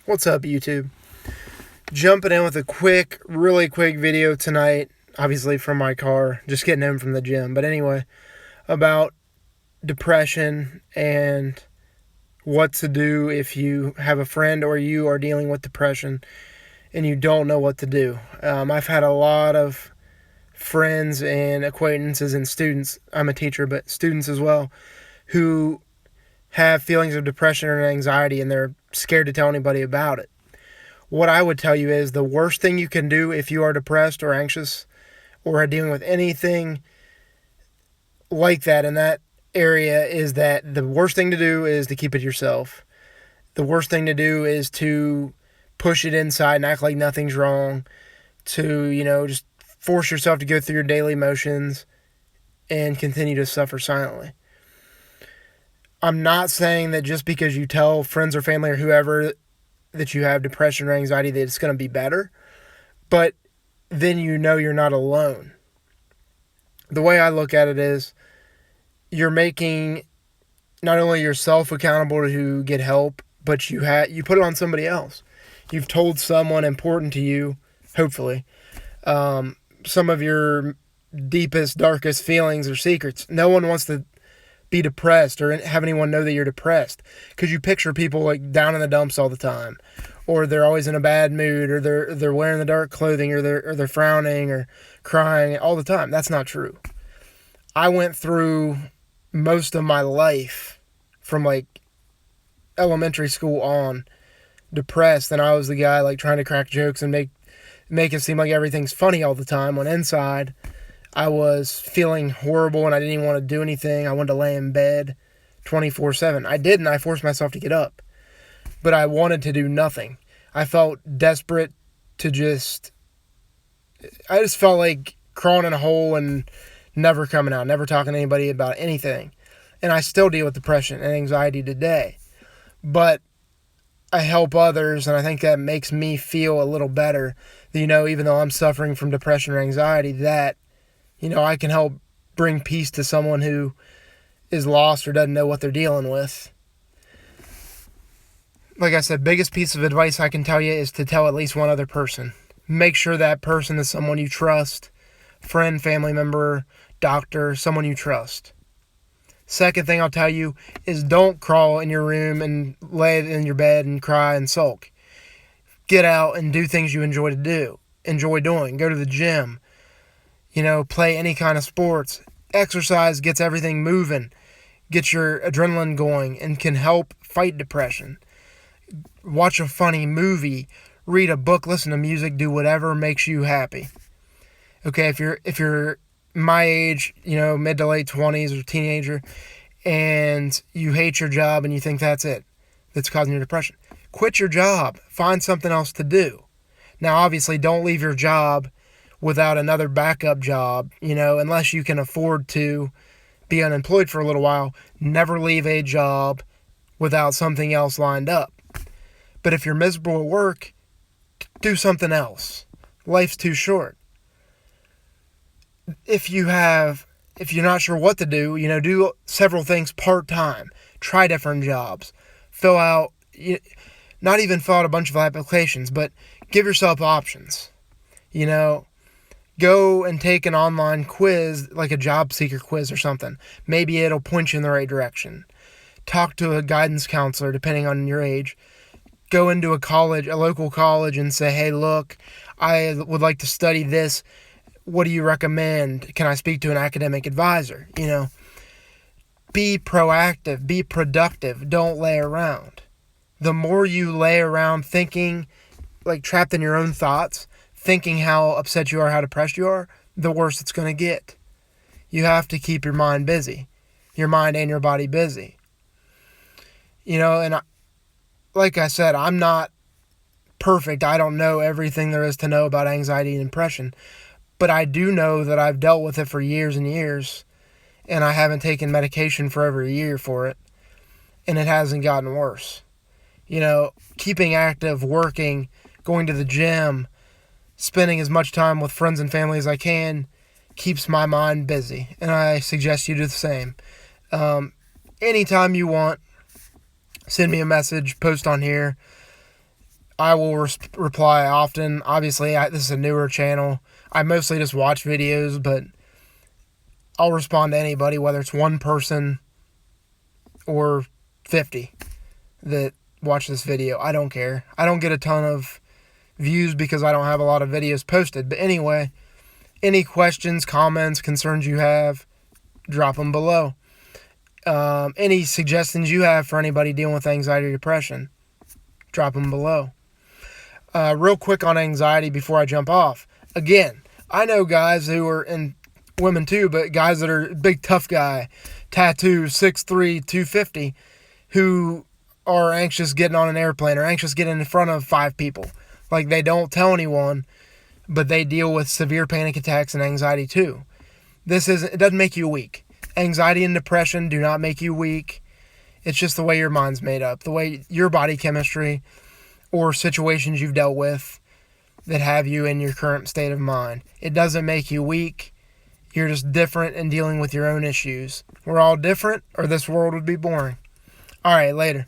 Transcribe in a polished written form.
What's up, YouTube? Jumping in with a really quick video tonight, obviously from my car, just getting home from the gym. But anyway, about depression and what to do if you have a friend or you are dealing with depression and you don't know what to do. I've had a lot of friends and acquaintances and students, I'm a teacher, but students as well, who have feelings of depression or anxiety and they're scared to tell anybody about it. What I would tell you is the worst thing you can do if you are depressed or anxious or are dealing with anything like that in that area is that the worst thing to do is to keep it yourself. The worst thing to do is to push it inside and act like nothing's wrong, to, just force yourself to go through your daily motions and continue to suffer silently. I'm not saying that just because you tell friends or family or whoever that you have depression or anxiety that it's going to be better, but then you're not alone. The way I look at it is you're making not only yourself accountable to get help, but you put it on somebody else. You've told someone important to you, hopefully, some of your deepest, darkest feelings or secrets. No one wants to be depressed or have anyone know that you're depressed, because you picture people like down in the dumps all the time, or they're always in a bad mood, or they're wearing the dark clothing, or they're frowning or crying all the time. That's not true. I went through most of my life from like elementary school on depressed, and I was the guy like trying to crack jokes and make it seem like everything's funny all the time, when inside I was feeling horrible and I didn't even want to do anything. I wanted to lay in bed 24/7. I didn't. I forced myself to get up. But I wanted to do nothing. I felt desperate to I just felt like crawling in a hole and never coming out, never talking to anybody about anything. And I still deal with depression and anxiety today. But I help others, and I think that makes me feel a little better. Even though I'm suffering from depression or anxiety, that I can help bring peace to someone who is lost or doesn't know what they're dealing with. Like I said, biggest piece of advice I can tell you is to tell at least one other person. Make sure that person is someone you trust, friend, family member, doctor, someone you trust. Second thing I'll tell you is don't crawl in your room and lay in your bed and cry and sulk. Get out and do things you enjoy doing. Go to the gym. Play any kind of sports. Exercise gets everything moving, gets your adrenaline going, and can help fight depression. Watch a funny movie, read a book, listen to music, do whatever makes you happy. Okay, if you're my age, mid to late 20s or teenager, and you hate your job and you think that's causing your depression, quit your job. Find something else to do. Now, obviously, don't leave your job without another backup job, unless you can afford to be unemployed for a little while. Never leave a job without something else lined up. But if you're miserable at work, do something else. Life's too short. If you're not sure what to do, do several things part-time. Try different jobs. Not even fill out a bunch of applications, but give yourself options. Go and take an online quiz, like a job seeker quiz or something. Maybe it'll point you in the right direction. Talk to a guidance counselor, depending on your age. Go into a local college, and say, hey, look, I would like to study this. What do you recommend? Can I speak to an academic advisor? Be proactive, be productive. Don't lay around. The more you lay around thinking, like trapped in your own thoughts, thinking how upset you are, how depressed you are, the worse it's going to get. You have to keep your mind busy. Your mind and your body busy. Like I said, I'm not perfect. I don't know everything there is to know about anxiety and depression. But I do know that I've dealt with it for years and years, and I haven't taken medication for over a year for it, and it hasn't gotten worse. Keeping active, working, going to the gym, spending as much time with friends and family as I can keeps my mind busy, and I suggest you do the same. Anytime you want, send me a message, post on here. I will reply often. Obviously, this is a newer channel. I mostly just watch videos, but I'll respond to anybody, whether it's one person or 50 that watch this video. I don't care. I don't get a ton of views because I don't have a lot of videos posted. But anyway, any questions, comments, concerns you have, drop them below. Any suggestions you have for anybody dealing with anxiety or depression, drop them below. Real quick on anxiety before I jump off. Again, I know guys who are, and women too, but guys that are big tough guy, tattoo, 6'3", 250, who are anxious getting on an airplane or anxious getting in front of 5 people. Like, they don't tell anyone, but they deal with severe panic attacks and anxiety too. It doesn't make you weak. Anxiety and depression do not make you weak. It's just the way your mind's made up, the way your body chemistry or situations you've dealt with that have you in your current state of mind. It doesn't make you weak. You're just different and dealing with your own issues. We're all different, or this world would be boring. All right, later.